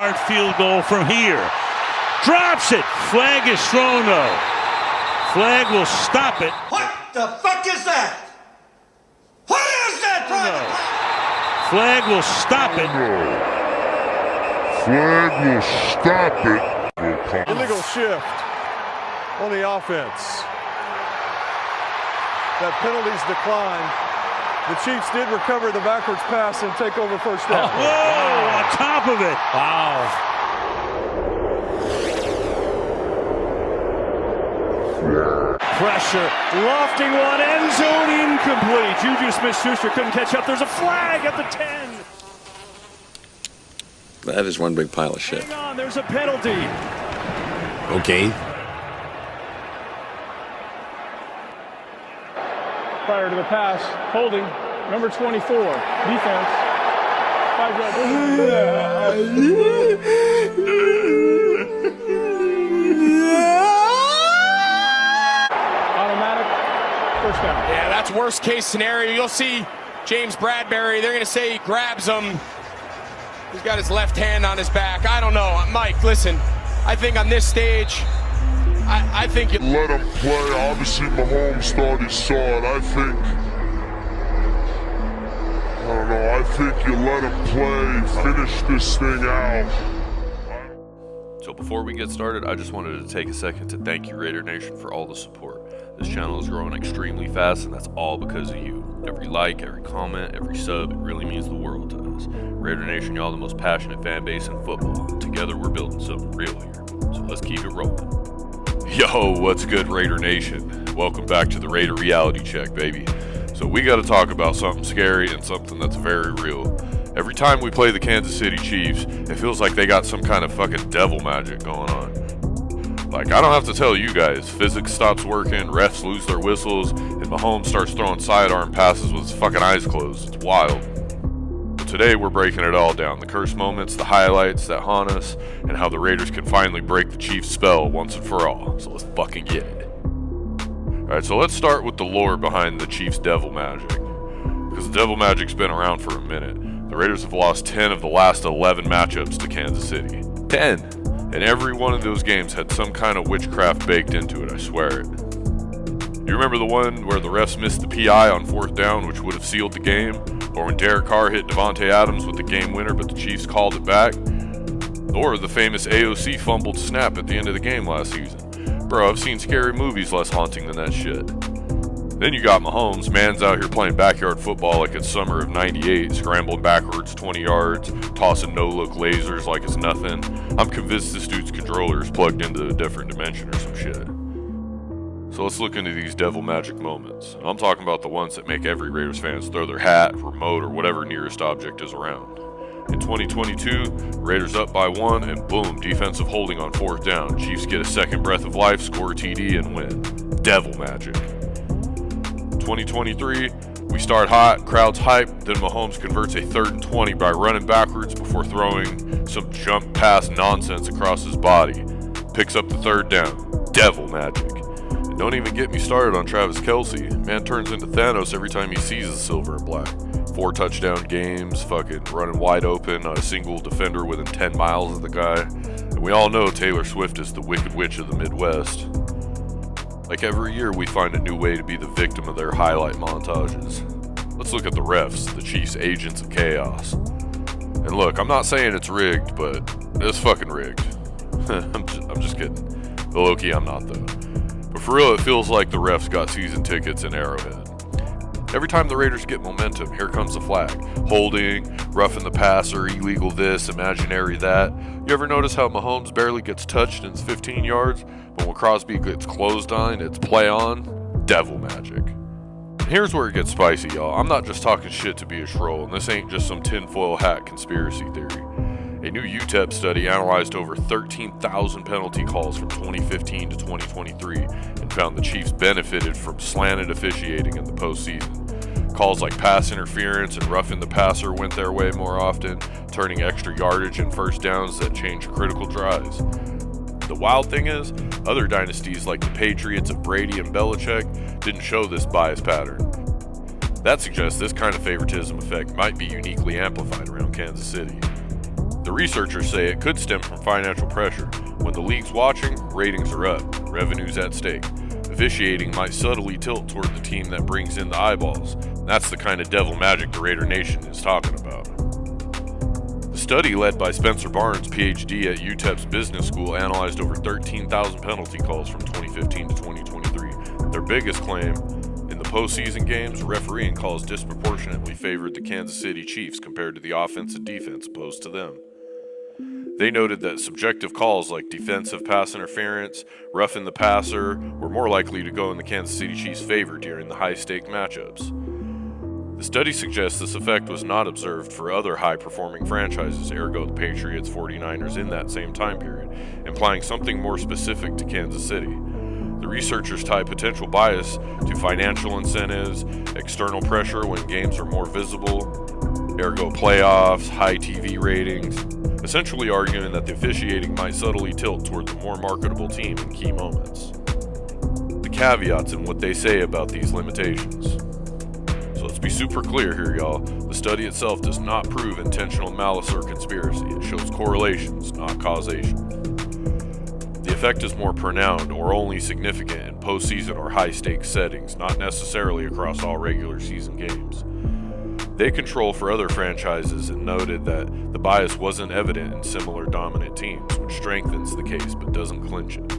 Field goal from here. Drops it. Flag is thrown though. Flag will stop it. What the fuck is that? What is that, private? Flag will stop it. Flag will stop it. Illegal shift on the offense. That penalty's declined. The Chiefs did recover the backwards pass and take over first down. Whoa, on top of it. Wow. Pressure, lofting one, end zone incomplete. Juju Smith-Schuster couldn't catch up. There's a flag at the 10. That is one big pile of shit. Hang on, there's a penalty. Okay. Prior to the pass, holding, number 24, defense, 5 yards. Automatic, first down. Yeah, that's worst case scenario. You'll see James Bradbury, they're going to say he grabs him. He's got his left hand on his back. I don't know. Mike, listen, I think on this stage, I think you let him play. Obviously, Mahomes thought he saw it. I don't know. I think you let him play, finish this thing out. So before we get started, I just wanted to take a second to thank you, Raider Nation, for all the support. This channel is growing extremely fast, and that's all because of you. Every like, every comment, every sub, it really means the world to us. Raider Nation, y'all the most passionate fan base in football. Together, we're building something real here. So let's keep it rolling. Yo, what's good, Raider Nation? Welcome back to the Raider Reality Check, baby. So we got to talk about something scary and something that's very real. Every time we play the Kansas City Chiefs, it feels like they got some kind of fucking devil magic going on. Like, I don't have to tell you guys, physics stops working, refs lose their whistles, and Mahomes starts throwing sidearm passes with his fucking eyes closed. It's wild. But today we're breaking it all down. The curse moments, the highlights that haunt us, and how the Raiders can finally break the Chiefs' spell once and for all. So let's fucking get it. Alright, so let's start with the lore behind the Chiefs' devil magic. Because the devil magic's been around for a minute. The Raiders have lost 10 of the last 11 matchups to Kansas City. 10! And every one of those games had some kind of witchcraft baked into it, I swear it. You remember the one where the refs missed the PI on 4th down, which would have sealed the game? Or when Derek Carr hit Devontae Adams with the game winner, but the Chiefs called it back? Or the famous AOC fumbled snap at the end of the game last season. Bro, I've seen scary movies less haunting than that shit. Then you got Mahomes, man's out here playing backyard football like it's summer of '98, scrambling backwards 20 yards, tossing no-look lasers like it's nothing. I'm convinced this dude's controller is plugged into a different dimension or some shit. So let's look into these devil magic moments. I'm talking about the ones that make every Raiders fans throw their hat, remote, or whatever nearest object is around. In 2022, Raiders up by 1, and boom, defensive holding on 4th down. Chiefs get a second breath of life, score a TD, and win. Devil magic. 2023, we start hot, crowd's hyped, then Mahomes converts a 3rd and 20 by running backwards before throwing some jump pass nonsense across his body. Picks up the 3rd down. Devil magic. And don't even get me started on Travis Kelce. Man turns into Thanos every time he sees the silver and black. 4 touchdown games, fucking running wide open, not a single defender within 10 miles of the guy. And we all know Taylor Swift is the Wicked Witch of the Midwest. Like every year, we find a new way to be the victim of their highlight montages. Let's look at the refs, the Chiefs' agents of chaos. And look, I'm not saying it's rigged, but it's fucking rigged. I'm just kidding. But low-key, I'm not though. But for real, it feels like the refs got season tickets in Arrowhead. Every time the Raiders get momentum, here comes the flag. Holding, roughing the passer, illegal this, imaginary that. You ever notice how Mahomes barely gets touched and it's 15 yards? But when Crosby gets closed on, it's play on? Devil magic. And here's where it gets spicy, y'all. I'm not just talking shit to be a shroll, and this ain't just some tinfoil hat conspiracy theory. A new UTEP study analyzed over 13,000 penalty calls from 2015 to 2023 and found the Chiefs benefited from slanted officiating in the postseason. Calls like pass interference and roughing the passer went their way more often, turning extra yardage and first downs that changed critical drives. The wild thing is, other dynasties like the Patriots of Brady and Belichick didn't show this bias pattern. That suggests this kind of favoritism effect might be uniquely amplified around Kansas City. The The researchers say it could stem from financial pressure. When the league's watching, ratings are up, revenue's at stake. Officiating might subtly tilt toward the team that brings in the eyeballs. That's the kind of devil magic the Raider Nation is talking about. The study, led by Spencer Barnes, PhD at UTEP's business school, analyzed over 13,000 penalty calls from 2015 to 2023. Their biggest claim: in the postseason games, refereeing calls disproportionately favored the Kansas City Chiefs compared to the offense and defense opposed to them. They noted that subjective calls like defensive pass interference, roughing the passer, were more likely to go in the Kansas City Chiefs' favor during the high-stake matchups. The study suggests this effect was not observed for other high-performing franchises, ergo the Patriots, 49ers in that same time period, implying something more specific to Kansas City. The researchers tie potential bias to financial incentives, external pressure when games are more visible, ergo playoffs, high TV ratings, essentially arguing that the officiating might subtly tilt toward the more marketable team in key moments. The caveats in what they say about these limitations. So let's be super clear here, y'all. The study itself does not prove intentional malice or conspiracy. It shows correlations, not causation. The effect is more pronounced or only significant in postseason or high-stakes settings, not necessarily across all regular season games. They control for other franchises and noted that the bias wasn't evident in similar dominant teams, which strengthens the case but doesn't clinch it.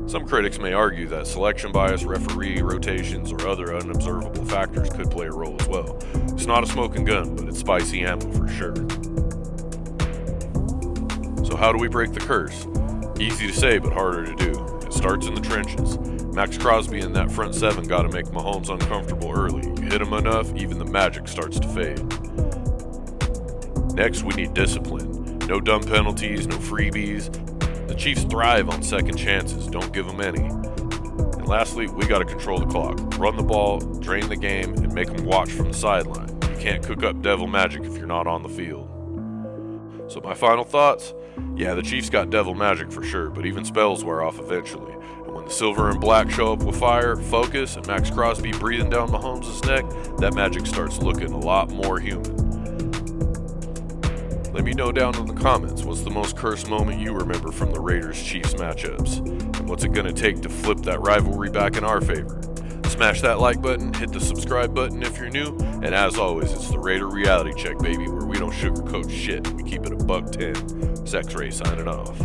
Some critics may argue that selection bias, referee rotations, or other unobservable factors could play a role as well. It's not a smoking gun, but it's spicy ammo for sure. So how do we break the curse? Easy to say, but harder to do. It starts in the trenches. Max Crosby and that front seven got to make Mahomes uncomfortable early. You hit him enough, even the magic starts to fade. Next, we need discipline. No dumb penalties, no freebies. The Chiefs thrive on second chances, don't give them any. And lastly, we got to control the clock. Run the ball, drain the game, and make them watch from the sideline. You can't cook up devil magic if you're not on the field. So my final thoughts? Yeah, the Chiefs got devil magic for sure, but even spells wear off eventually. And when the silver and black show up with fire, focus, and Max Crosby breathing down Mahomes' neck, that magic starts looking a lot more human. Let me know down in the comments, what's the most cursed moment you remember from the Raiders-Chiefs matchups? And what's it going to take to flip that rivalry back in our favor? Smash that like button, hit the subscribe button if you're new, and as always, it's the Raider Reality Check, baby, where we don't sugarcoat shit. We keep it $110. Sex Ray signing off.